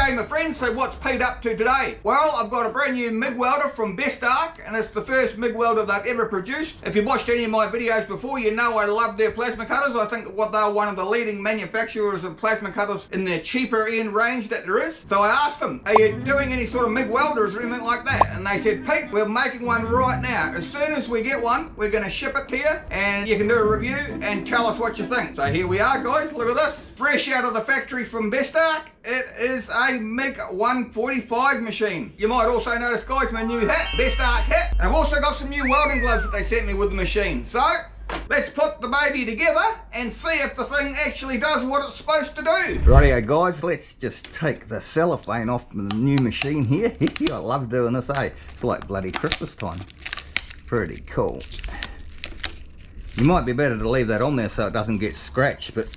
G'day my friends, so what's Pete up to today? Well, I've got a brand new MIG welder from Best Arc, and it's the first MIG welder they've ever produced. If you've watched any of my videos before, you know I love their plasma cutters. I think they're one of the leading manufacturers of plasma cutters in the cheaper end range that there is. So I asked them, are you doing any sort of MIG welders or anything like that? And they said, Pete, we're making one right now. As soon as we get one, we're going to ship it to you, and you can do a review and tell us what you think. So here we are guys, look at this. Fresh out of the factory from Best Arc. It is a MIG 145 machine. You might also notice guys my new hat, Best Arc hat. And I've also got some new welding gloves that they sent me with the machine. So let's put the baby together and see if the thing actually does what it's supposed to do. Rightio guys, let's just take the cellophane off the new machine here. I love doing this, eh? It's like bloody Christmas time. Pretty cool. You might be better to leave that on there so it doesn't get scratched, but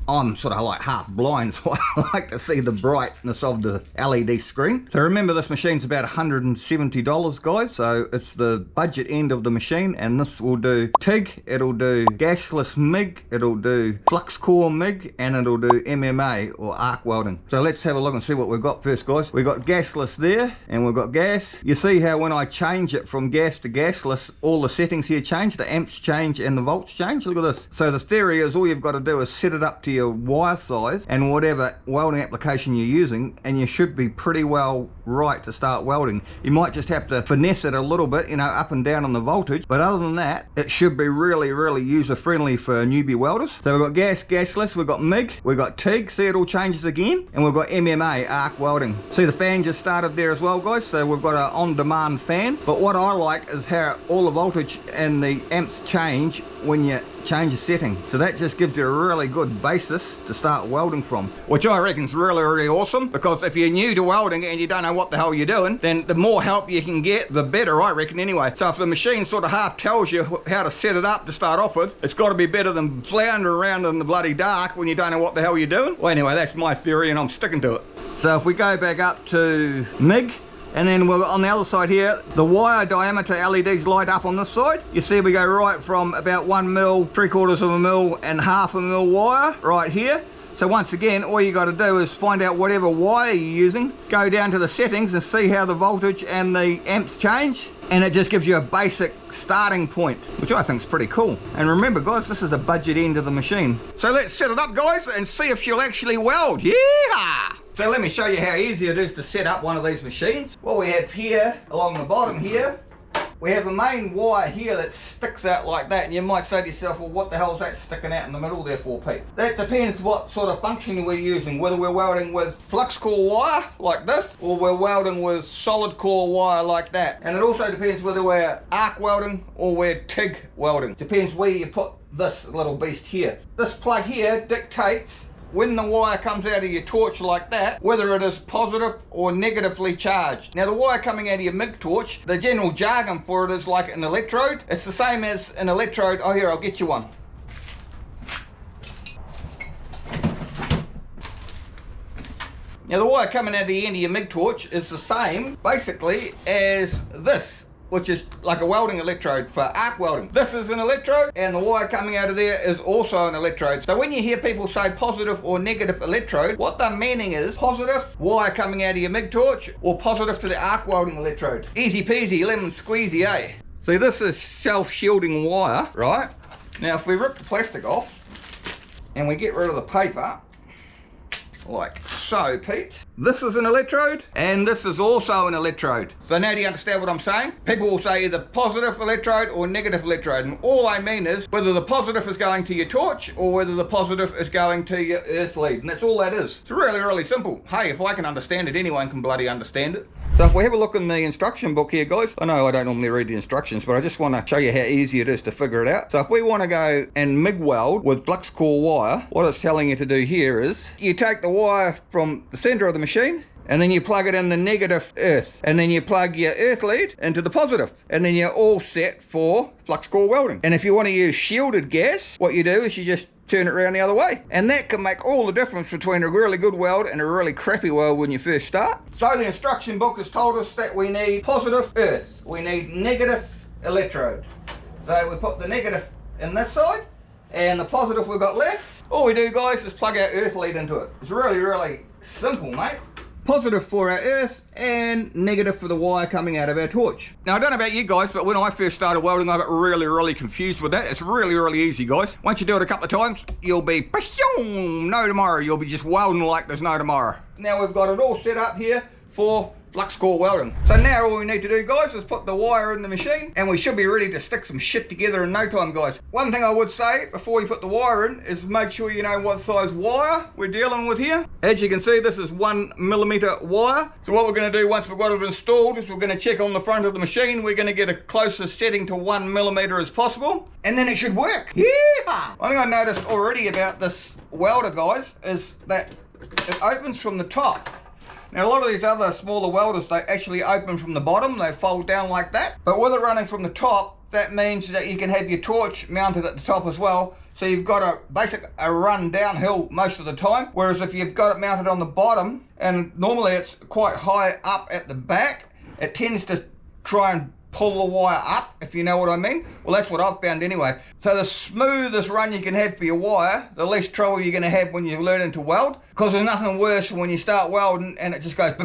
I'm sort of like half blind, so I like to see the brightness of the LED screen. So remember, this machine's about $170 guys, so it's the budget end of the machine, and this will do TIG, it'll do gasless MIG, it'll do flux core MIG, and it'll do MMA or arc welding. So let's have a look and see what we've got first guys. We've got gasless there, and we've got gas. You see how when I change it from gas to gasless, all the settings here change, the amps change and the volts change. Look at this. So the theory is all you've got to do is set it up to your wire size and whatever welding application you're using, and you should be pretty well right to start welding. You might just have to finesse it a little bit, you know, up and down on the voltage, but other than that it should be really user friendly for newbie welders. So we've got gas, gasless, we've got MIG, we've got TIG, see it all changes again, and we've got MMA, arc welding. See the fan just started there as well guys, so we've got an on-demand fan, but what I like is how all the voltage and the amps change when you change the setting. So that just gives you a really good basis to start welding from, which I reckon is really awesome, because if you're new to welding and you don't know what the hell you're doing, then the more help you can get, the better, I reckon anyway. So if the machine sort of half tells you how to set it up to start off with, it's got to be better than floundering around in the bloody dark when you don't know what the hell you're doing. Well anyway, that's my theory and I'm sticking to it. So if we go back up to MIG, and then we're on the other side here, the wire diameter LEDs light up on this side. You see we go right from about 1 mil, 3/4 of a mil, and 1/2 mil wire right here. So once again, all you got to do is find out whatever wire you're using, go down to the settings and see how the voltage and the amps change, and it just gives you a basic starting point, which I think is pretty cool. And remember guys, this is a budget end of the machine. So let's set it up guys and see if she'll actually weld. Yeah! So let me show you how easy it is to set up one of these machines. What we have here, along the bottom here, we have a main wire here that sticks out like that, and you might say to yourself, well what the hell is that sticking out in the middle there for, Pete? That depends what sort of function we're using, whether we're welding with flux core wire like this, or we're welding with solid core wire like that. And it also depends whether we're arc welding or we're TIG welding. Depends where you put this little beast here. This plug here dictates when the wire comes out of your torch like that, whether it is positive or negatively charged. Now the wire coming out of your MIG torch, the general jargon for it is like an electrode. It's the same as an electrode. Oh here, I'll get you one. Now the wire coming out of the end of your MIG torch is the same basically as this, which is like a welding electrode for arc welding. This is an electrode, and the wire coming out of there is also an electrode. So when you hear people say positive or negative electrode, what they're meaning is positive wire coming out of your MIG torch, or positive to the arc welding electrode. Easy peasy, lemon squeezy, eh? See, this is self-shielding wire, right? Now if we rip the plastic off and we get rid of the paper, like so, Pete. This is an electrode, and this is also an electrode. So now do you understand what I'm saying? People will say either positive electrode or negative electrode, and all I mean is whether the positive is going to your torch or whether the positive is going to your earth lead, and that's all that is. It's really simple. Hey, if I can understand it, anyone can bloody understand it. So if we have a look in the instruction book here guys, I know I don't normally read the instructions, but I just want to show you how easy it is to figure it out. So if we want to go and MIG weld with flux core wire, what it's telling you to do here is you take the wire from the center of the machine, and then you plug it in the negative earth, and then you plug your earth lead into the positive, and then you're all set for flux core welding. And if you want to use shielded gas, what you do is you just turn it around the other way, and that can make all the difference between a really good weld and a really crappy weld when you first start. So the instruction book has told us that we need positive earth, we need negative electrode. So we put the negative in this side, and the positive we've got left. All we do guys is plug our earth lead into it. It's really simple, mate. Positive for our earth and negative for the wire coming out of our torch. Now I don't know about you guys, but when I first started welding I got really confused with that. It's really easy, guys. Once you do it a couple of times, you'll be no tomorrow. You'll be just welding like there's no tomorrow. Now we've got it all set up here for flux core welding. So now all we need to do, guys, is put the wire in the machine and we should be ready to stick some shit together in no time, guys. One thing I would say before you put the wire in is make sure you know what size wire we're dealing with here. As you can see, this is 1mm wire. So what we're going to do once we've got it installed is we're going to check on the front of the machine. We're going to get a closest setting to 1mm as possible, and then it should work. Yeah. One thing I noticed already about this welder, guys, is that it opens from the top. Now a lot of these other smaller welders, they actually open from the bottom, they fold down like that. But with it running from the top, that means that you can have your torch mounted at the top as well. So you've got a run downhill most of the time. Whereas if you've got it mounted on the bottom, and normally it's quite high up at the back, it tends to try and pull the wire up, if you know what I mean. Well, that's what I've found anyway. So the smoothest run you can have for your wire, the less trouble you're going to have when you're learning to weld. Because there's nothing worse when you start welding and it just goes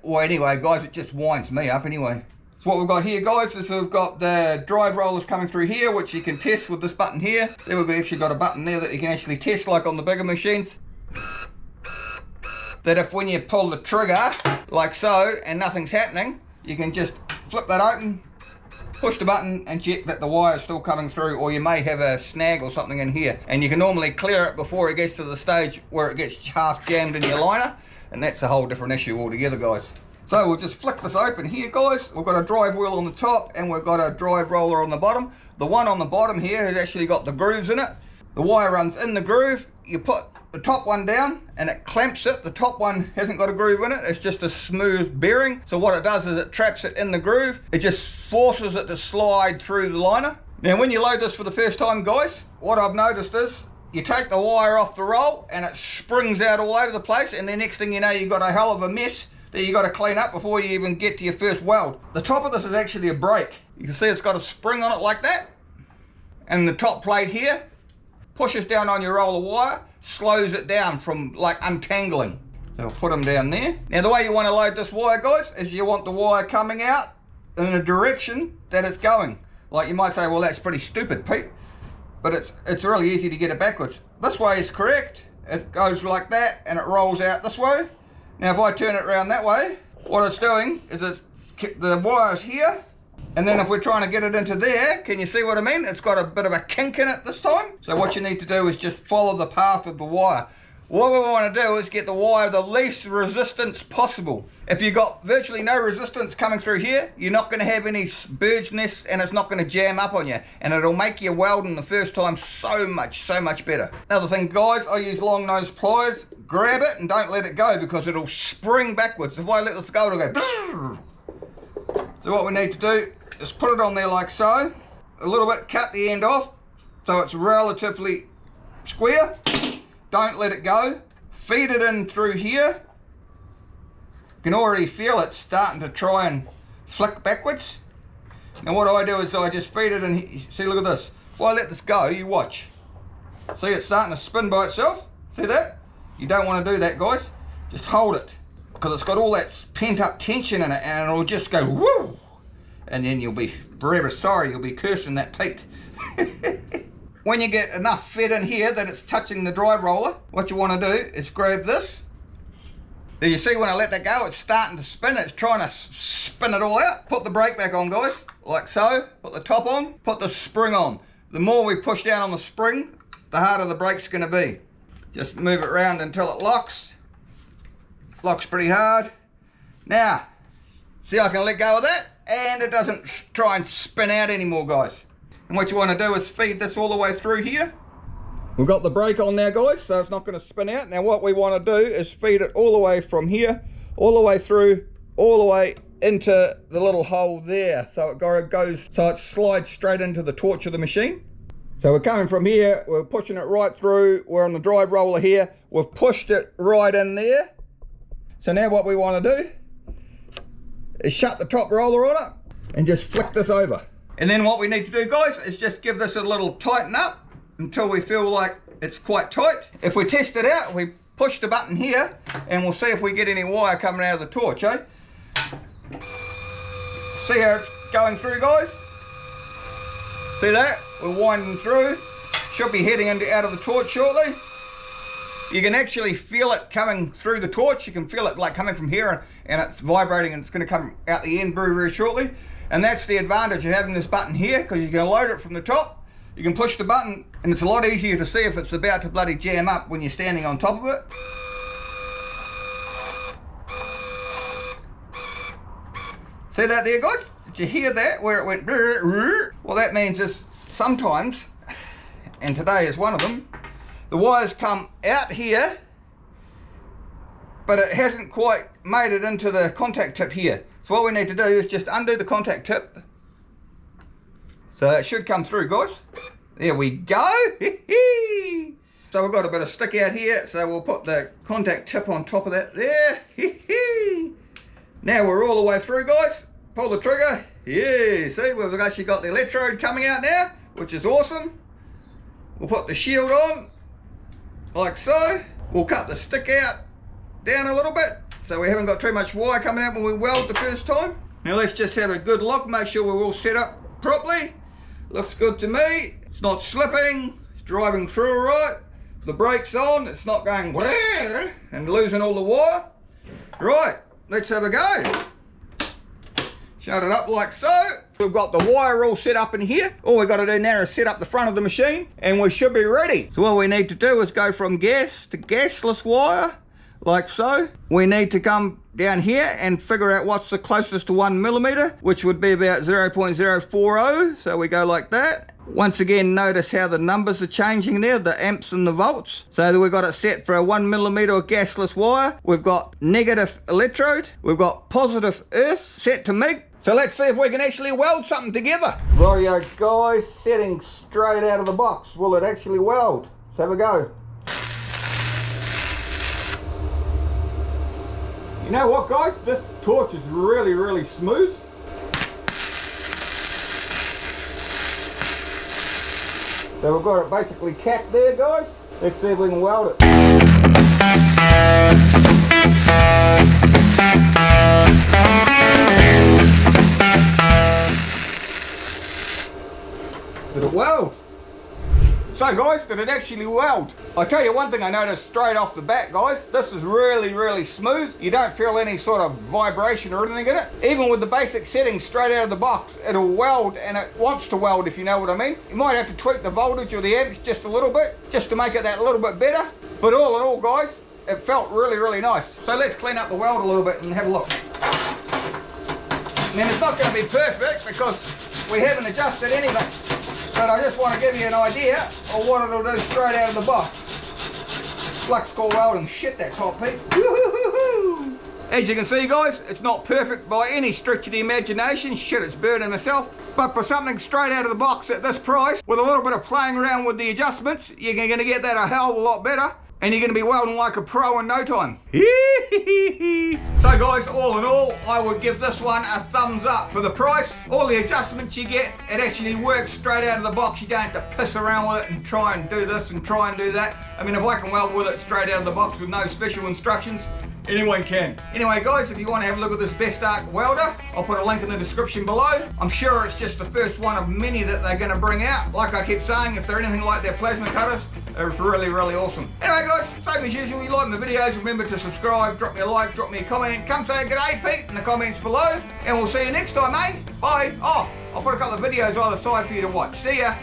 well, anyway, guys, it just winds me up anyway. So what we've got here, guys, is we've got the drive rollers coming through here, which you can test with this button here. So we've actually got a button there that you can actually test like on the bigger machines. That if when you pull the trigger, like so, and nothing's happening, you can just flip that open, push the button and check that the wire is still coming through, or you may have a snag or something in here. And you can normally clear it before it gets to the stage where it gets half jammed in your liner, and that's a whole different issue altogether, guys. So we'll just flick this open here, guys. We've got a drive wheel on the top and we've got a drive roller on the bottom. The one on the bottom here has actually got the grooves in it. The wire runs in the groove. You put the top one down and it clamps it. The top one hasn't got a groove in it, it's just a smooth bearing. So what it does is it traps it in the groove. It just forces it to slide through the liner. Now when you load this for the first time, guys, what I've noticed is you take the wire off the roll and it springs out all over the place, and the next thing you know, you've got a hell of a mess that you got to clean up before you even get to your first weld. The top of this is actually a brake. You can see it's got a spring on it like that, and the top plate here pushes down on your roll of wire, slows it down from like untangling. So I'll put them down there. Now the way you want to load this wire, guys, is you want the wire coming out in the direction that it's going. Like you might say, well, that's pretty stupid, Pete, but it's really easy to get it backwards. This way is correct. It goes like that and it rolls out this way. Now if I turn it around that way, what it's doing is the wire's here, and then if we're trying to get it into there, can you see what I mean? It's got a bit of a kink in it this time. So what you need to do is just follow the path of the wire. What we want to do is get the wire the least resistance possible. If you've got virtually no resistance coming through here, you're not going to have any bird's nests and it's not going to jam up on you. And it'll make your welding the first time so much better. Another thing, guys, I use long nose pliers. Grab it and don't let it go because it'll spring backwards. If I let this go, it'll go. So what we need to do is put it on there like so. A little bit, cut the end off so it's relatively square. Don't let it go. Feed it in through here. You can already feel it starting to try and flick backwards. Now what I do is I just feed it in. See, look at this. If I let this go, you watch. See, it's starting to spin by itself. See that? You don't want to do that, guys. Just hold it, because it's got all that pent up tension in it, and it'll just go woo. And then you'll be forever sorry. You'll be cursing that Pete. When you get enough fed in here that it's touching the drive roller, what you want to do is grab this. There, you see when I let that go, it's starting to spin. It's trying to spin it all out. Put the brake back on, guys, like so. Put the top on, put the spring on. The more we push down on the spring, the harder the brake's going to be. Just move it around until it locks. Locks pretty hard. Now, see, I can let go of that and it doesn't try and spin out anymore, guys. And what you want to do is feed this all the way through here. We've got the brake on now, guys, so it's not going to spin out. Now what we want to do is feed it all the way from here, all the way through, all the way into the little hole there. So it goes, so it slides straight into the torch of the machine. So we're coming from here, we're pushing it right through, we're on the drive roller here, we've pushed it right in there. So now what we want to do is shut the top roller on it and just flick this over. And then what we need to do, guys, is just give this a little tighten up until we feel like it's quite tight. If we test it out, we push the button here and we'll see if we get any wire coming out of the torch, eh? See how it's going through, guys? See that? We're winding through. Should be heading out of the torch shortly. You can actually feel it coming through the torch. You can feel it like coming from here and it's vibrating and it's going to come out the end very, very shortly. And that's the advantage of having this button here, because you can load it from the top. You can push the button and it's a lot easier to see if it's about to bloody jam up when you're standing on top of it. See that there, guys? Did you hear that, where it went? Well, that means is sometimes, and today is one of them, the wires come out here, but it hasn't quite made it into the contact tip here. So what we need to do is just undo the contact tip. So it should come through, guys. There we go. So we've got a bit of stick out here, so we'll put the contact tip on top of that there. Now we're all the way through, guys. Pull the trigger. Yeah, see, we've actually got the electrode coming out now, which is awesome. We'll put the shield on, like so. We'll cut the stick out down a little bit, so we haven't got too much wire coming out when we weld the first time. Now let's just have a good look, make sure we're all set up properly. Looks good to me. It's not slipping, it's driving through all right. The brake's on, it's not going and losing all the wire. Right, let's have a go. Shut it up like so. We've got the wire all set up in here. All we've got to do now is set up the front of the machine and we should be ready. So what we need to do is go from gas to gasless wire, like so. We need to come down here and figure out what's the closest to 1 millimeter, which would be about 0.040. So we go like that. Once again, notice how the numbers are changing there, the amps and the volts. So we've got it set for a 1 millimeter gasless wire. We've got negative electrode. We've got positive earth set to MIG. So let's see if we can actually weld something together. Rightio guys, setting straight out of the box. Will it actually weld? Let's have a go. You know what, guys? This torch is really, really smooth. So we've got it basically tacked there, guys. Let's see if we can weld it. Did it weld? So guys, did it actually weld? I'll tell you one thing I noticed straight off the bat, guys. This is really, really smooth. You don't feel any sort of vibration or anything in it. Even with the basic settings straight out of the box, it'll weld, and it wants to weld, if you know what I mean. You might have to tweak the voltage or the amps just a little bit, just to make it that little bit better. But all in all, guys, it felt really, really nice. So let's clean up the weld a little bit and have a look. I mean, it's not going to be perfect because we haven't adjusted anything. But I just want to give you an idea of what it'll do straight out of the box. Flux core welding. Shit, that's hot, Pete. As you can see, guys, it's not perfect by any stretch of the imagination. Shit, it's burning myself. But for something straight out of the box at this price, with a little bit of playing around with the adjustments, you're going to get that a hell of a lot better. And you're going to be welding like a pro in no time. So guys, all in all, I would give this one a thumbs up. For the price, all the adjustments you get, it actually works straight out of the box. You don't have to piss around with it and try and do this and try and do that. I mean, if I can weld with it straight out of the box with no special instructions, anyone can. Anyway guys, if you want to have a look at this Best Arc welder, I'll put a link in the description below. I'm sure it's just the first one of many that they're going to bring out. Like I keep saying, if they're anything like their plasma cutters, it's really, really awesome. Anyway guys, same as usual, you like my videos, remember to subscribe, drop me a like, drop me a comment, come say g'day Pete in the comments below, and we'll see you next time, eh? Bye. Oh, I'll put a couple of videos either side for you to watch. See ya.